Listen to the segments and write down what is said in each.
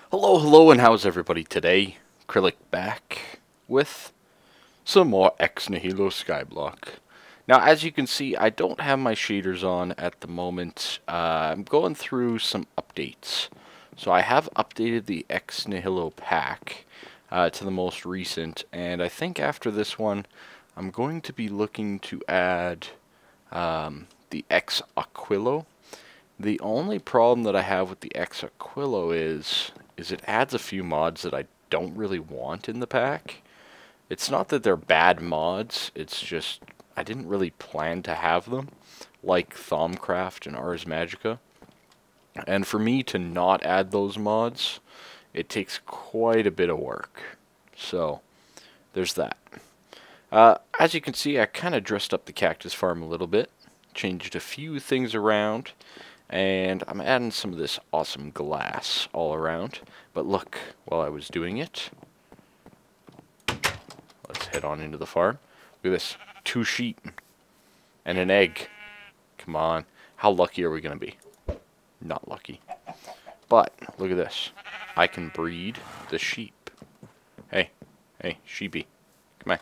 Hello, hello, and how's everybody today? Kryllyk back with some more Ex Nihilo Skyblock. Now, as you can see, I don't have my shaders on at the moment. I'm going through some updates. So I have updated the Ex Nihilo pack to the most recent, and I think after this one, I'm going to be looking to add the Ex Aquilo. The only problem that I have with the Ex Aquilo is it adds a few mods that I don't really want in the pack. It's not that they're bad mods, it's just I didn't really plan to have them, like Thaumcraft and Ars Magica. And for me to not add those mods, it takes quite a bit of work. So, there's that. As you can see, I kind of dressed up the cactus farm a little bit, changed a few things around, and I'm adding some of this awesome glass all around. But look, while I was doing it, let's head on into the farm. Look at this, 2 sheep and an egg. Come on, how lucky are we going to be? Not lucky. But, look at this. I can breed the sheep. Hey, hey, sheepy. Come on.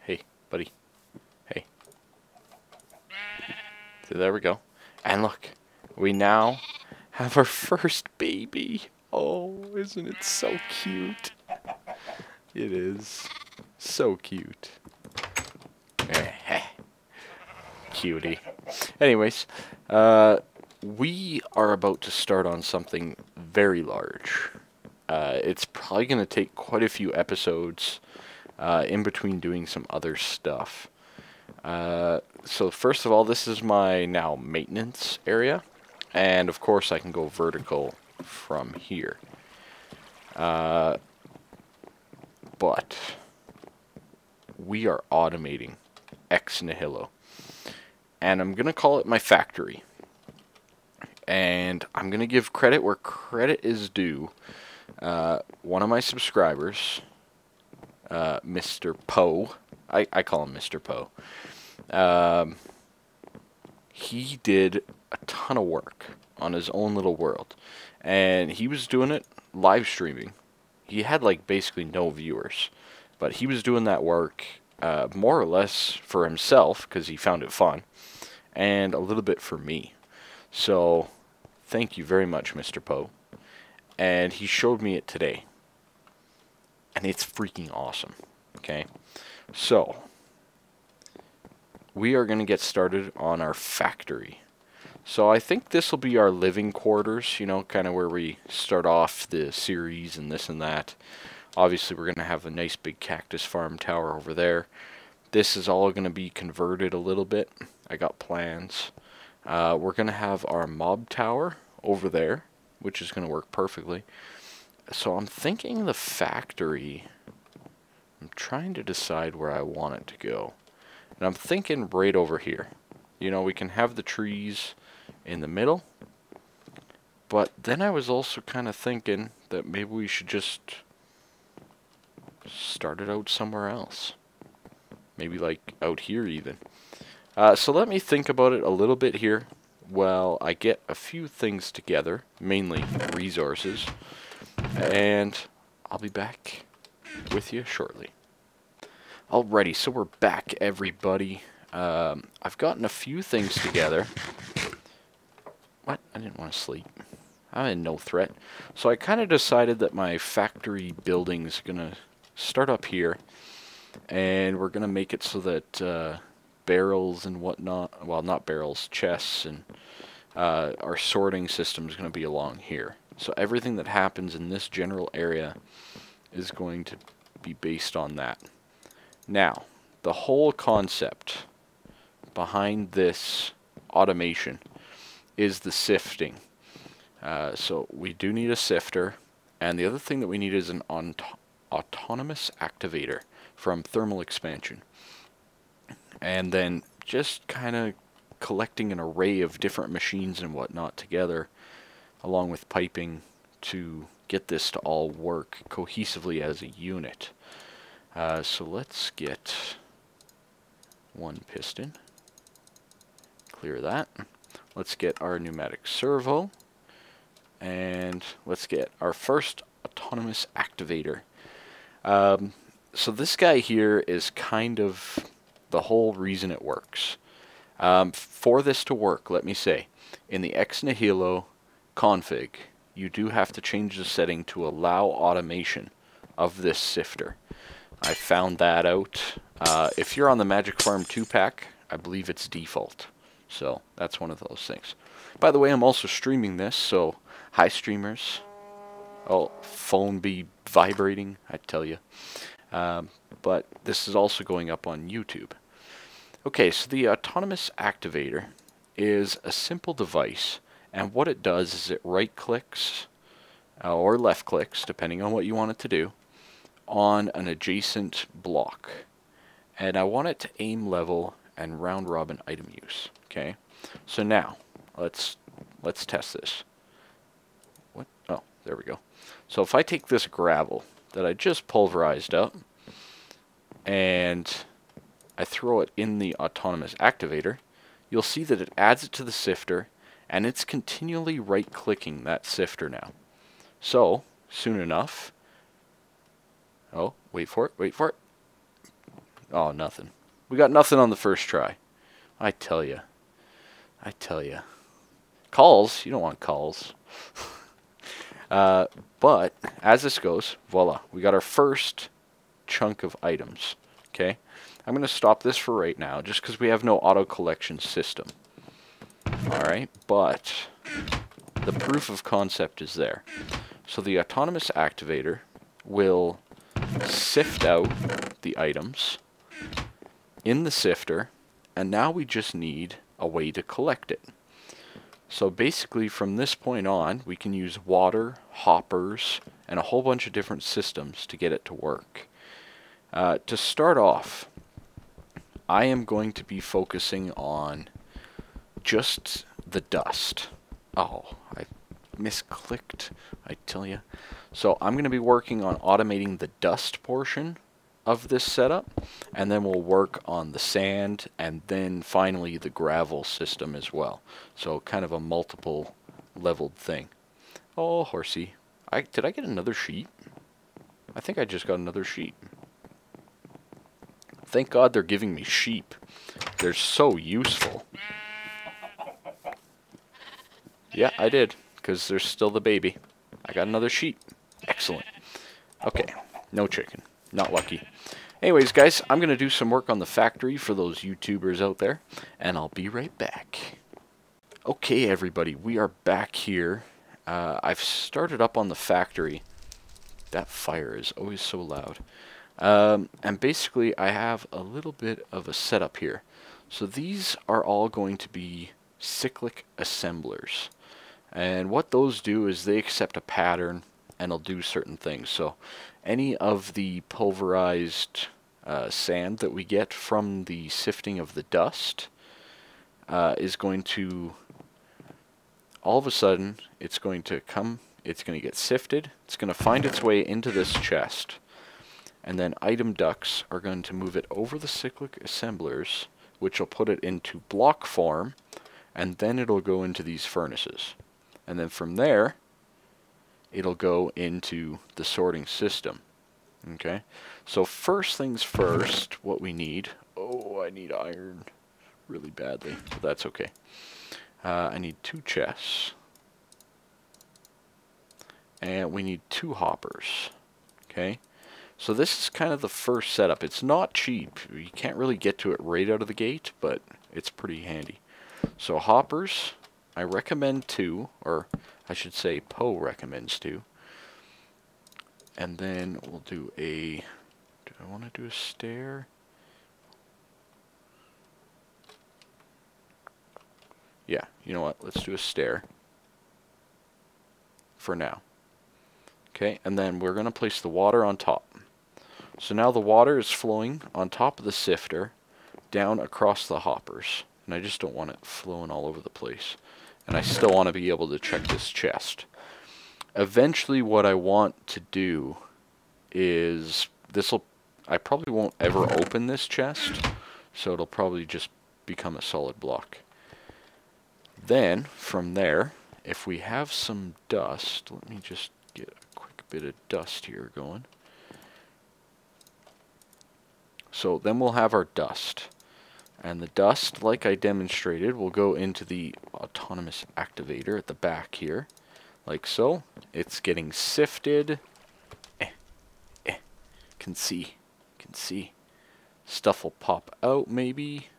Hey, buddy. Hey. So there we go. And look. We now have our first baby. Oh, isn't it so cute? It is. So cute. Cutie. Anyways, we are about to start on something very large. It's probably going to take quite a few episodes in between doing some other stuff. So first of all, this is my now maintenance area. And of course I can go vertical from here. But we are automating Ex Nihilo. And I'm going to call it my factory. And I'm going to give credit where credit is due. One of my subscribers, Mr. Poe, I call him Mr. Poe, he did a ton of work on his own little world, and he was doing it live streaming. He had like basically no viewers, but he was doing that work more or less for himself because he found it fun, and a little bit for me. So thank you very much, Mr. Poe. And he showed me it today, and it's freaking awesome. Okay, so we are going to get started on our factory. So I think this will be our living quarters, you know, kind of where we start off the series and this and that. Obviously we're going to have a nice big cactus farm tower over there. This is all going to be converted a little bit. I got plans. We're going to have our mob tower over there, which is going to work perfectly. So I'm thinking the factory, I'm trying to decide where I want it to go. And I'm thinking right over here. You know, we can have the trees in the middle. But then I was also kind of thinking that maybe we should just start it out somewhere else. Maybe like out here even. So let me think about it a little bit here while I get a few things together, mainly resources. And I'll be back with you shortly. Alrighty, so we're back, everybody. I've gotten a few things together. What? I didn't want to sleep. I'm in no threat. So I kind of decided that my factory building's going to start up here. And we're going to make it so that barrels and whatnot, well, not barrels, chests, and our sorting system is going to be along here. So everything that happens in this general area is going to be based on that. Now, the whole concept behind this automation is the sifting. So we do need a sifter, and the other thing that we need is an autonomous activator from thermal expansion. And then just kind of collecting an array of different machines and whatnot together, along with piping, to get this to all work cohesively as a unit. So let's get one piston. Clear that. Let's get our pneumatic servo. And let's get our first autonomous activator. So this guy here is kind of the whole reason it works. For this to work, let me say, in the Ex Nihilo config, you do have to change the setting to allow automation of this sifter. I found that out. If you're on the Magic Farm 2-pack, I believe it's default. So that's one of those things. By the way, I'm also streaming this, so hi streamers. Oh, phone be vibrating, I tell you. But this is also going up on YouTube. Okay, so the autonomous activator is a simple device, and what it does is it right-clicks or left-clicks, depending on what you want it to do, on an adjacent block. And I want it to aim level and round-robin item use. Okay, so now let's test this. What? Oh, there we go. So if I take this gravel that I just pulverized up and I throw it in the autonomous activator, you'll see that it adds it to the sifter, and it's continually right-clicking that sifter now. So, soon enough... Oh, wait for it, wait for it. Oh, nothing. We got nothing on the first try. I tell ya. I tell ya. Calls? You don't want calls. But, as this goes, voila, we got our first chunk of items. Okay? I'm going to stop this for right now, just because we have no auto-collection system. Alright, but the proof of concept is there. So the autonomous activator will sift out the items in the sifter, and now we just need a way to collect it. So basically from this point on, we can use water, hoppers, and a whole bunch of different systems to get it to work. To start off, I am going to be focusing on just the dust. Oh, I misclicked, I tell you. So I'm going to be working on automating the dust portion of this setup, and then we'll work on the sand, and then finally the gravel system as well. So kind of a multiple leveled thing. Oh, horsey. Did I get another sheep? I think I just got another sheep. Thank God they're giving me sheep. They're so useful. Yeah, I did, because there's still the baby. I got another sheep. Excellent. Okay, no chicken. Not lucky. Anyways, guys, I'm going to do some work on the factory for those YouTubers out there, and I'll be right back. Okay, everybody, we are back here. I've started up on the factory. That fire is always so loud. And basically, I have a little bit of a setup here. So these are all going to be cyclic assemblers. And what those do is they accept a pattern and they'll do certain things. So any of the pulverized sand that we get from the sifting of the dust is going to, all of a sudden, it's going to get sifted, it's going to find its way into this chest, and then item ducts are going to move it over the cyclic assemblers, which will put it into block form, and then it'll go into these furnaces. And then from there, it'll go into the sorting system. Okay, so first things first, what we need, oh, I need iron really badly, but that's okay. I need 2 chests, and we need 2 hoppers. Okay, so this is kind of the first setup. It's not cheap, you can't really get to it right out of the gate, but it's pretty handy. So hoppers, I recommend 2, or I should say Poe recommends 2. And then we'll do a, do I want to do a stair? Yeah, you know what, let's do a stair for now. Okay, and then we're going to place the water on top. So now the water is flowing on top of the sifter down across the hoppers. And I just don't want it flowing all over the place. And I still want to be able to check this chest. Eventually what I want to do is, I probably won't ever open this chest, so it'll probably just become a solid block. Then, from there, if we have some dust, let me just get a quick bit of dust here going. So then we'll have our dust. And the dust, like I demonstrated, will go into the autonomous activator at the back here. Like so. It's getting sifted. Can see. Stuff will pop out, maybe.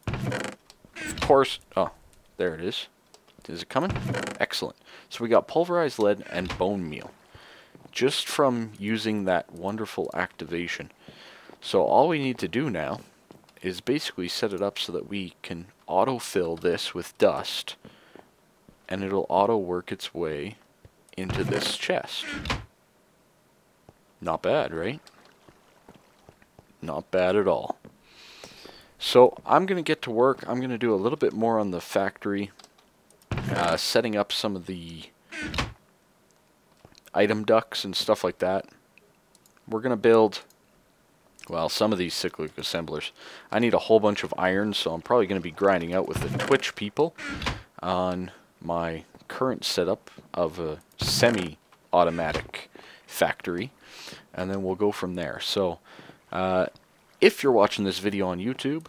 Of course. Oh, there it is. Is it coming? Excellent. So we got pulverized lead and bone meal. Just from using that wonderful activation. So all we need to do now is basically set it up so that we can autofill this with dust. And it'll auto work its way into this chest. Not bad, right? Not bad at all. So I'm going to get to work. I'm going to do a little bit more on the factory. Setting up some of the item ducts and stuff like that. We're going to build, well, some of these cyclic assemblers. I need a whole bunch of iron, so I'm probably going to be grinding out with the Twitch people on my current setup of a semi-automatic factory. And then we'll go from there. So, if you're watching this video on YouTube,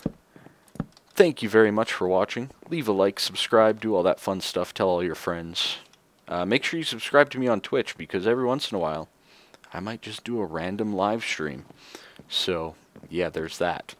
thank you very much for watching. Leave a like, subscribe, do all that fun stuff, tell all your friends. Make sure you subscribe to me on Twitch, because every once in a while, I might just do a random live stream. So, yeah, there's that.